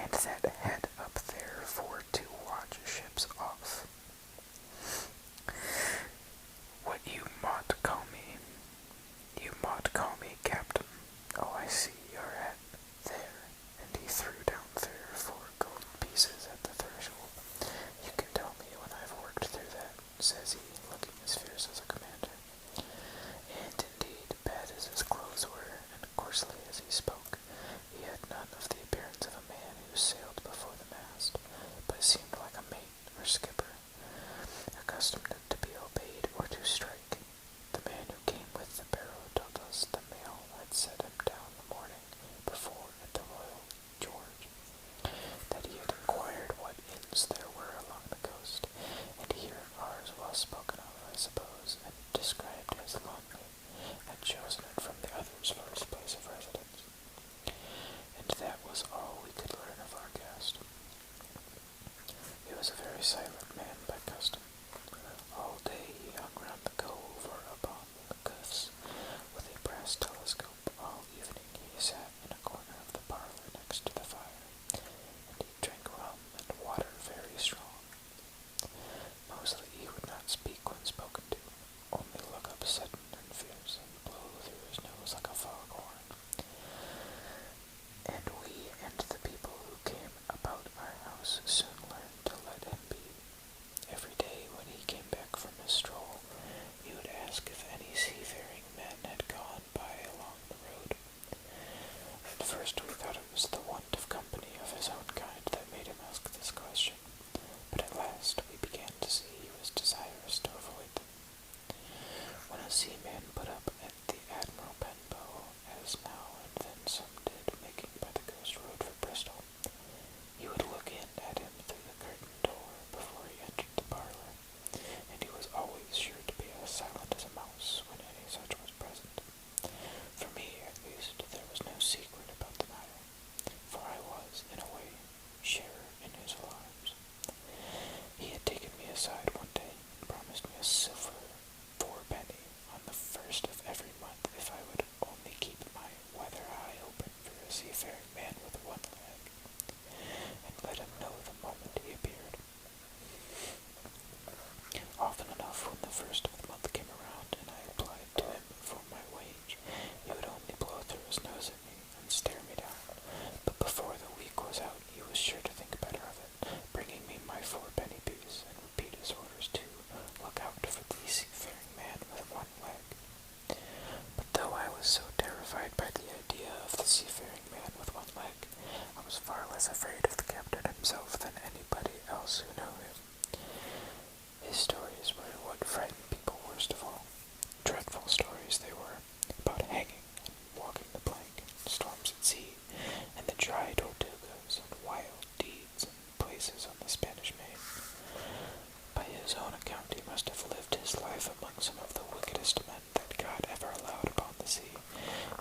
and that head up there for to watch ships off. What you might call me. You might call me Captain. Oh, I see you're at there. And he threw down 3 or 4 golden pieces at the threshold. You can tell me when I've worked through that, says he, looking as fierce as a commander. And indeed, bad as his clothes were, and coarsely as he spoke, he had none of the appearance of a man who sailed before the mast, but seemed like a mate or skipper, accustomed to be obeyed or to strike. The man who came with the barrow told us the mail had set him down the morning before at the Royal George, that he had inquired what inns there were along the coast, and here ours well spoken of, I suppose, and described as lonely, had chosen it from the others for his place of residence. And that was all we could learn of our guest. He was a very silent man by custom. All day he hung round the cove or upon the cliffs with a brass telescope. All evening he sat in a corner of the parlor next to the fire, and he drank rum and water very strong. Mostly he would not speak when spoken to, only look up sudden and fierce, and blow through his nose like a foghorn. And we and the people who came about our house soon learned to let him be. Every day when he came back from his stroll, he would ask if any seafaring men had gone by along the road. At first we thought it was the want of company of his own kind that made him ask this question, but at last we began to see he was desirous to avoid them. When a seaman put up at the Admiral Benbow, as now and then some did, making by the coast road for Bristol, he would look in at him through the curtain door before he entered the parlor, and he was always sure to be as silent as a mouse when any such was present. For me, at least, there was no secret about the matter, for I was, in a way, sharer in his alarms. He had taken me aside one day and promised me a silver 4-penny on the first of every month if I would only keep my weather eye open for a seafaring man with one leg, and let him know the moment he appeared. Often enough, when the first of the month came around and I applied to him for my wage, he would only blow through his nose at me and stare me down, but before the week was out he was sure to think better of it, bringing me my 4-penny piece, and repeat his orders to look out for the seafaring man with one leg. But though I was so terrified by the idea of the seafaring man with one leg, I was far less afraid of the captain himself than anybody else who knew him. His stories were what frightened people worst of all. Dreadful stories they were, about hanging and walking the plank, and storms at sea, and the dry tortugas, and wild deeds and places on the Spanish Main. By his own account he must have lived his life among some of the wickedest men that God ever allowed upon the sea,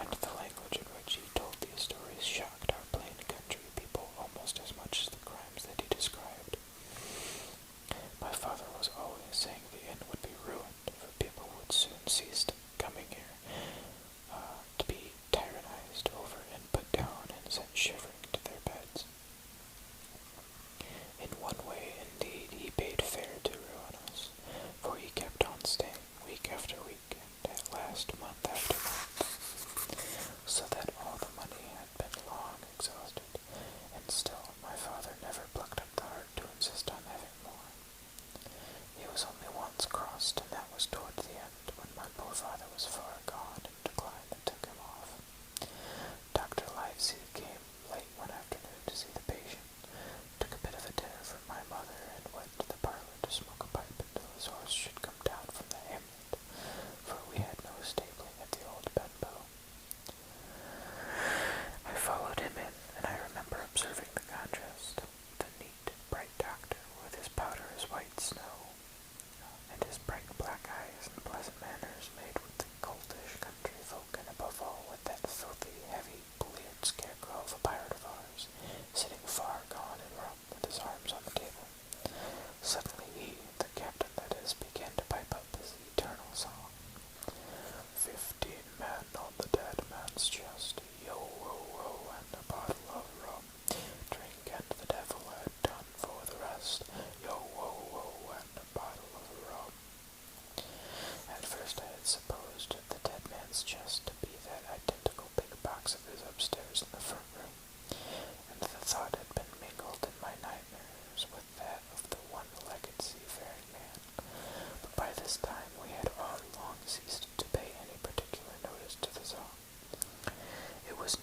and the language in which he told these stories shocked our plain country people almost as much as the crimes that he described. My father was always saying the inn would be ruined, for people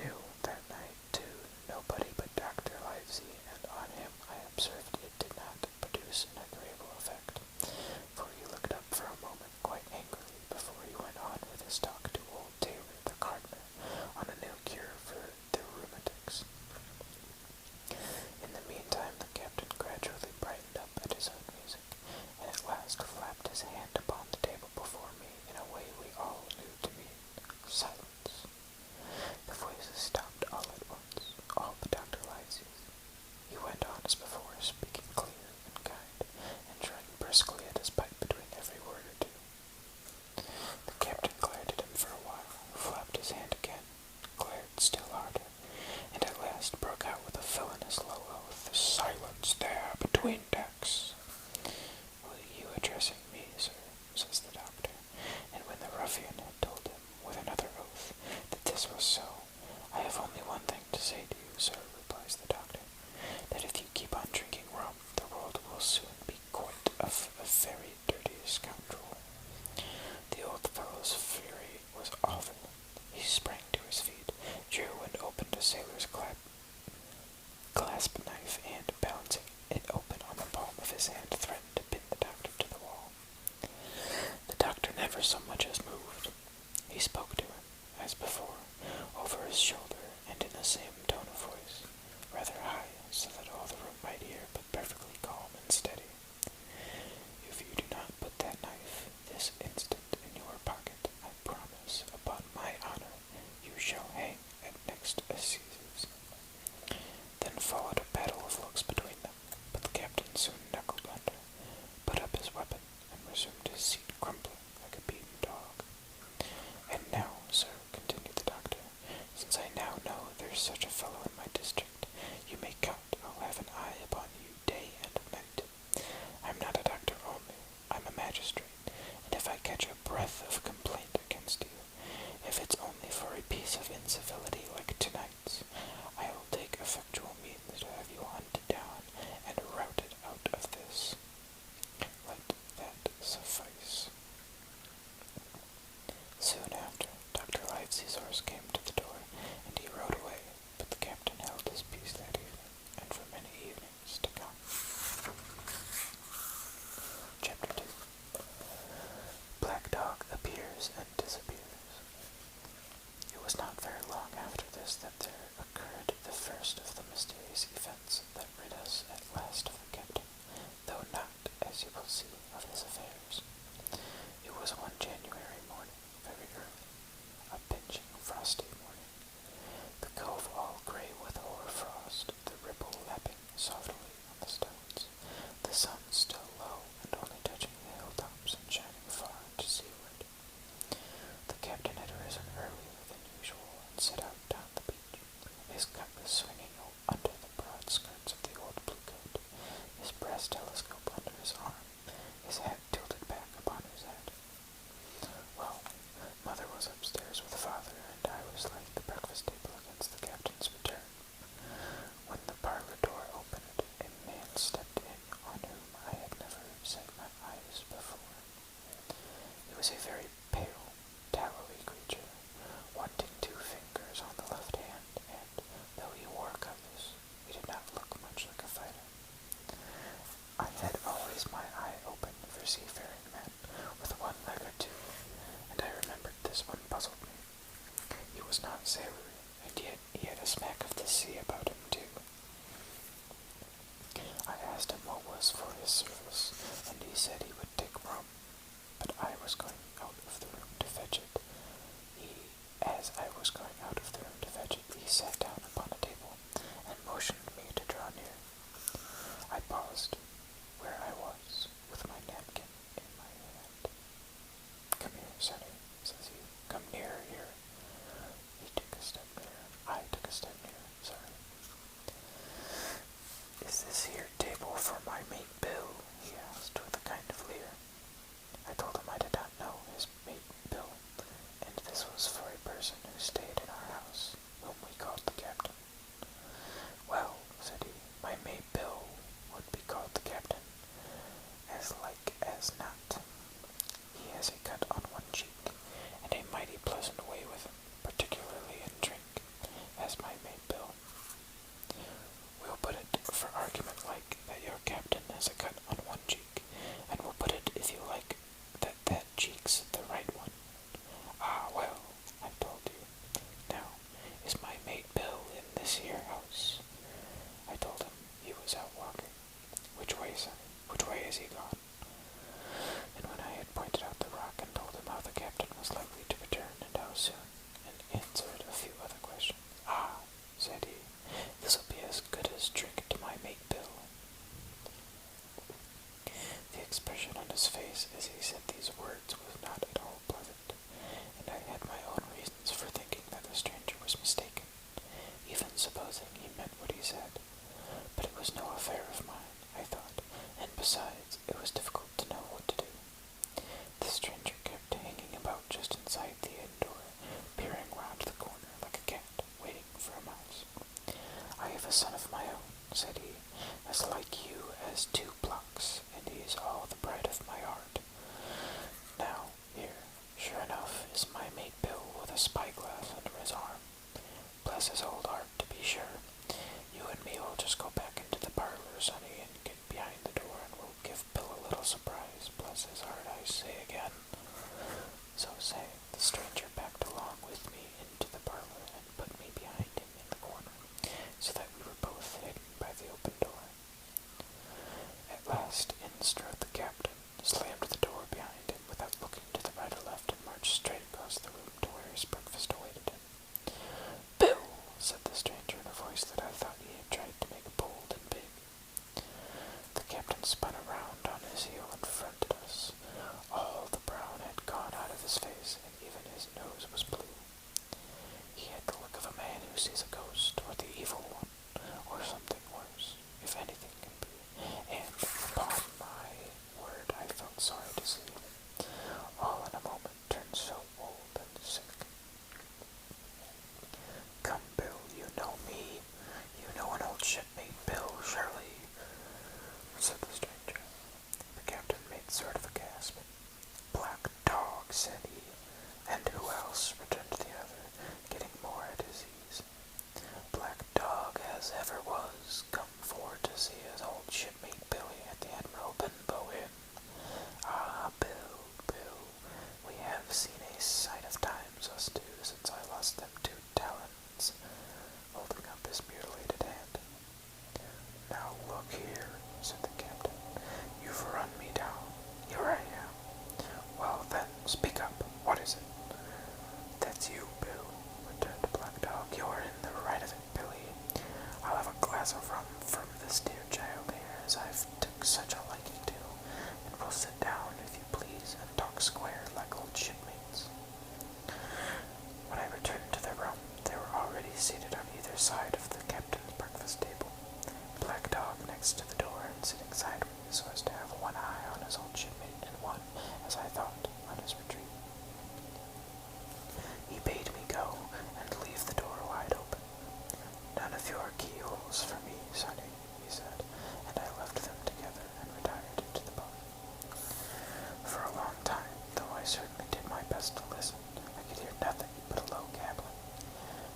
new that night, too, nobody but Dr. Livesey, and on him I observed it did not produce an agreeable effect, for he looked up for a moment quite angrily before he went on with his talk to old Taylor, the gardener, on a new cure for the rheumatics. In the meantime, the captain gradually brightened up at his own music, and at last flapped his hand upon the table before me in a way we all knew to mean silence. The voices stopped all at once, all but Dr. Livesey's. He went on as before, speaking clear and kind, and trying briskly at his pipe between every word or two. The captain glared at him for a while, flapped his hand again, glared still harder, and at last broke out with a villainous low oath, "Silence there, between decks!" "Were you addressing me, sir?" says the doctor, and when the ruffian had told him, with another oath, that this was so, "I have only one thing to say to you, sir," replies the doctor, "that if you keep on drinking rum, the world will soon be quite a very dirty scoundrel." The old fellow's fury was awful. He sprang to his feet, drew and opened a sailor's clasp knife, and, balancing it open on the palm of his hand, threatened to pin the doctor to the wall. The doctor never so much as moved. He spoke to him, as before, over his shoulder, and in the same tone of voice, rather high, so that all the room might hear, but perfectly calm and steady. "If you do not put that knife this instant in your pocket, I promise, upon my honor, you shall hang at next assizes." Then followed a battle of looks between them, but the captain soon knuckled under, put up his weapon, and resumed his seat, grumbling like a beaten dog. "And now, sir," continued the doctor, "since I now know there's such a fellow in my district, you may count I'll have an eye upon you day and night. I'm not a doctor only, I'm a magistrate, and if I catch a breath of complaint against you, if it's only for a piece of incivility like tonight's, I'll take effectual means to have you hunted down and routed out of this. Let that suffice." Soon after, Dr. Livesey's horse came to the door, and he rode away, but the captain held his peace that evening, and for many evenings to come. Chapter 2. Black Dog appears and disappears. It was not very long after this that there occurred the first of the mysterious events that rid us at last of the captain, though not, as you will see, of his affairs. It was one January morning, very early, a pinching, frosty morning, the cove all grey with hoar frost, the ripple lapping softly on the stones, the sun still low and only touching the hilltops and shining far to seaward. The captain had risen earlier than usual and set out down the beach, his cutlass swinging under the broad skirts of the old bluecoat, his brass telescope under his arm, his hat tilted back upon his head. Well, mother was upstairs with father, and I was laying the breakfast table against the captain's return, when the parlor door opened, a man stepped in on whom I had never set my eyes before. He was a very pale, tallowy creature, wanting 2 fingers on the left hand, and, though he wore a cutlass, he did not look much like a fighter. I had always my eye open for seafaring men, with one leg or two, and I remembered this one puzzled me. He was not sailory, and yet he had a smack of the sea about him, too. I asked him what was for his service, and he said he would take rum, but I was going out of the room to fetch it. As I was going out of the room to fetch it, he sat down upon a table, and motioned me to draw near. I paused where I was, with my napkin in my hand. "Come here, Sonny," says he. "Come nearer here." He took a step nearer. I took a step nearer. Sorry. "Is this here table for my mate Bill?" he asked, with a kind of leer. has 2 blocks, and he's all the pride of my heart. Now, here, sure enough, is my mate Bill with a spyglass under his arm. Bless his old heart, to be sure. You and me will just go back into the parlor, sonny, and get behind the door, and we'll give Bill a little surprise. Bless his heart, I say again. So saying, the stranger backed along with me into the parlor and put me behind him in the corner, so that we were both hidden by the open door. At last in strode the captain, slammed the door behind him without looking to the right or left, and marched straight across the room to where his breakfast awaited him. "Bill," said the stranger in a voice that I thought he had tried to make bold and big. The captain spun around on his heel and fronted us. All the brown had gone out of his face, and even his nose was blue. He had the look of a man who sees a ghost, or the evil one, or something worse, if anything can be, and, upon my word, I felt sorry to see him, all in a moment, turned so old and sick. "Come, Bill, you know me. You know an old shipmate, Bill, surely," said the stranger. The captain made sort of a gasp. "Black dog," said he. "And who else?" returned the other, getting more at his ease. "Black dog as ever was, come for to see his old shipmate Billy at the Admiral Benbow Inn. Ah, Bill, Bill, we have seen a sight of times, us two, since I lost them 2 talents, holding up his mutilated hand. "Now look here," said the captain, "you've run me down. Here I am. Well then, speak up. What is it?" "That's you, Bill," returned Black Dog. "You're in the right of it, Billy. I'll have a glass of rum from this dear child here, as I've took such a liking to, and we'll sit down, if you please, and talk square like old shipmates." When I returned to the room, they were already seated on either side of the captain's breakfast table, Black Dog next to the door and sitting sideways so as to have one eye on his old shipmate and one, as I thought, on his retreat. He bade me go and leave the door wide open. "None of your keyholes for me, sonny," he said, and I left them together and retired into the bar. For a long time, though I certainly did my best to listen, I could hear nothing but a low gabbling.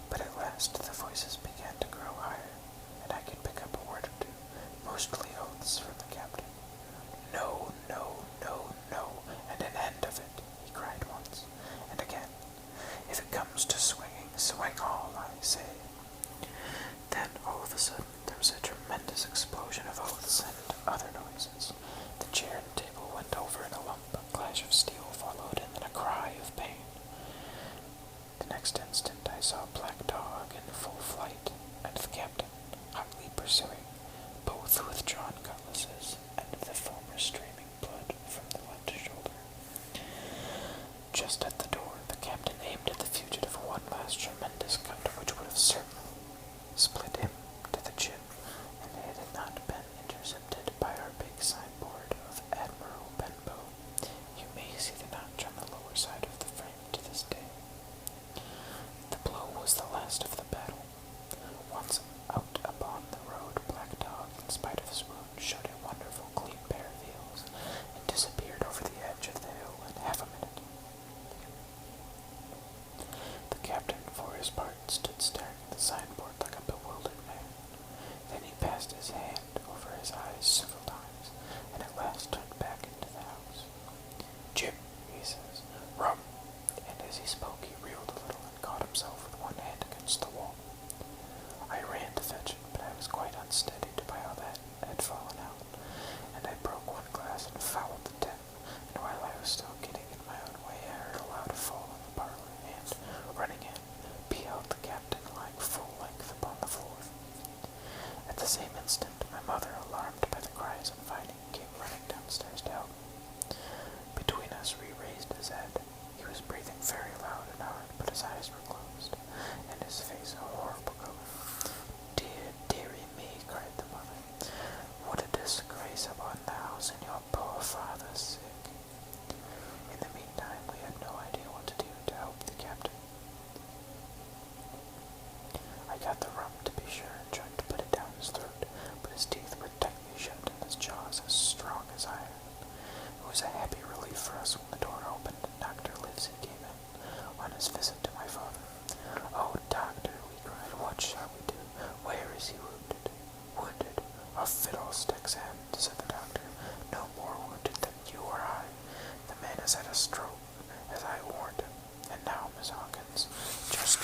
But at last the voices began to grow higher, and I could pick up a word or two, mostly oaths from the captain. "No, no, no, no, and an end of it," he cried once, and again. "If it comes to swinging, swing all, I say." Then, all of a sudden, there was a tremendous explosion of oaths and other noises. The chair and table went over in a lump, a clash of steel followed, and then a cry of pain. The next instant I saw Black Dog in full flight, and the captain, hotly pursuing, both with drawn cutlasses, and the former streaming blood from the left shoulder. Just at the door, the captain aimed at the fugitive one last tremendous cut, which would have certainly split him to the chin, and it had not been intercepted by our big signboard of Admiral Benbow. You may see the notch on the lower side of the frame to this day. The blow was the last of the battle. Once out upon the road, Black Dog, in spite of his wound, showed a wonderful clean pair of heels, and disappeared over the edge of the hill in half a minute. The captain, for his part, stood staring at the signboard like a bewildered man. Then he passed his hand over his eyes several times, and at last turned back into the house. "Jim," he says, "rum," and as he spoke he reeled a little and caught himself with one hand against the wall. I ran to fetch it, but I was quite unsteadied by how that had fallen out, and I broke one glass and fouled the tip, and while I was still getting in my own way, I heard a loud fall in the parlor, and, running in, beheld the captain lying full length upon the floor. At the same instant, my mother, alarmed by the cries and fighting, came running downstairs to help me. Between us we raised his head. He was breathing very loud and hard, but his eyes were closed, and his face a horrible color. "Dear, dearie me," cried the mother, "what a disgrace upon the house, and your poor father sick." In the meantime, we had no idea what to do to help the captain. I got the rum, to be sure, and tried to put it down his throat, but his teeth were tightly shut, and his jaws as strong as iron. It was a happy relief for us when the door opened and Dr. Livesey came in on his visit to my father. "Oh, doctor," we cried, "what shall we do? Where is he wounded?" "Wounded? A fiddlestick's end," said the doctor. "No more wounded than you or I. The man has had a stroke, as I warned him. And now, Miss Hawkins, just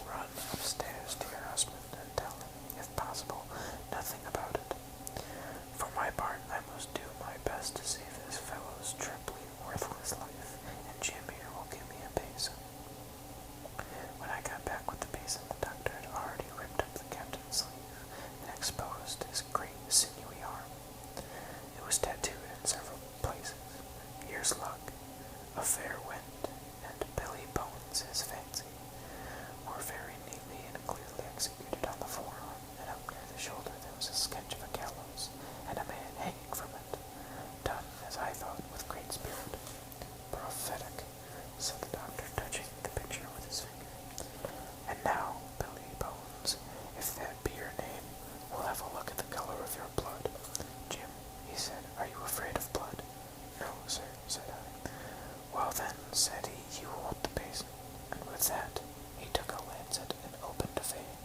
run upstairs to your husband and tell him, if possible, nothing about it. For my part, I must do my best to save this fellow's triply worthless life, and Jim here will give me a basin." When I got back with the basin, the doctor had already ripped up the captain's sleeve and exposed his great sinewy arm. It was tattooed in several places: "Here's luck," "A fair wind," and "Billy Bones his fancy," were very neatly and clearly executed on the forearm, and up near the shoulder there was a sketch of a gallows, and a man hanging from it, done, as I thought, with great spirit. "Prophetic," said the doctor, touching the picture with his finger. "And now, Billy Bones, if that be your name, we'll have a look at the color of your blood. Jim," he said, "are you afraid of blood?" "No, sir," said I. "Well then," said he, "you want the basin." And with that, he took a lancet and opened a vein.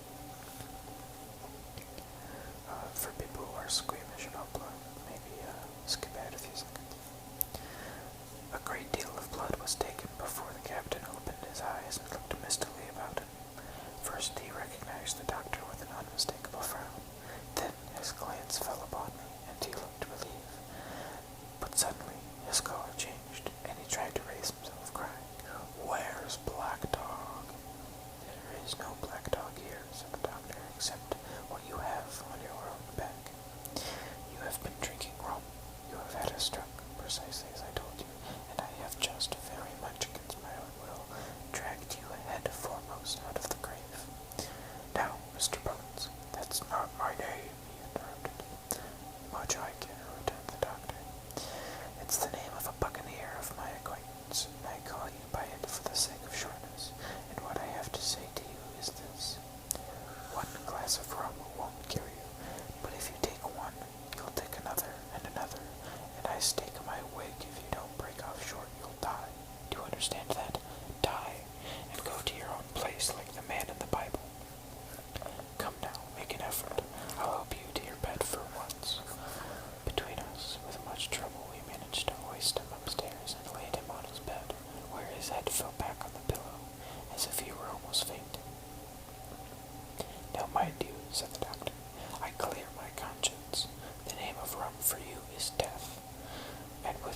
For people who are squeamish about blood, maybe skip ahead a few seconds. A great deal of blood was taken before the captain opened his eyes and looked mistily about him. First he recognized the doctor with an unmistakable frown. Then his glance fell upon me, and he looked relieved. But suddenly his color changed, and he tried to raise himself, crying, "Where's Black Dog?" "There is no black dog here," said the doctor, "except what you have on your own back. You have been drinking rum. You have had a stroke, precisely as I told you, and I have just, very much against my own will, dragged you head foremost out of the grave." "Now, Mr. Bones, that's not my name," he interrupted. "Much I care," returned the doctor. "It's the name of a buccaneer of my acquaintance, and I call you by it for the sake of shortness, and what I have to say to you is this. One glass of rum won't kill you, but if you take one, you'll take another, and I stake my wig if you don't break off short, you'll die. Do you understand that? Die, and go to your own place like the man in the Bible. Come now, make an effort. I'll help you to your bed for once." Between us, with much trouble, we managed to hoist him upstairs and laid him on his bed, where his head fell back on the pillow, as if he were almost fainting. "Now mind you," said the doctor, "I clear my conscience. The name of rum for you is death." And with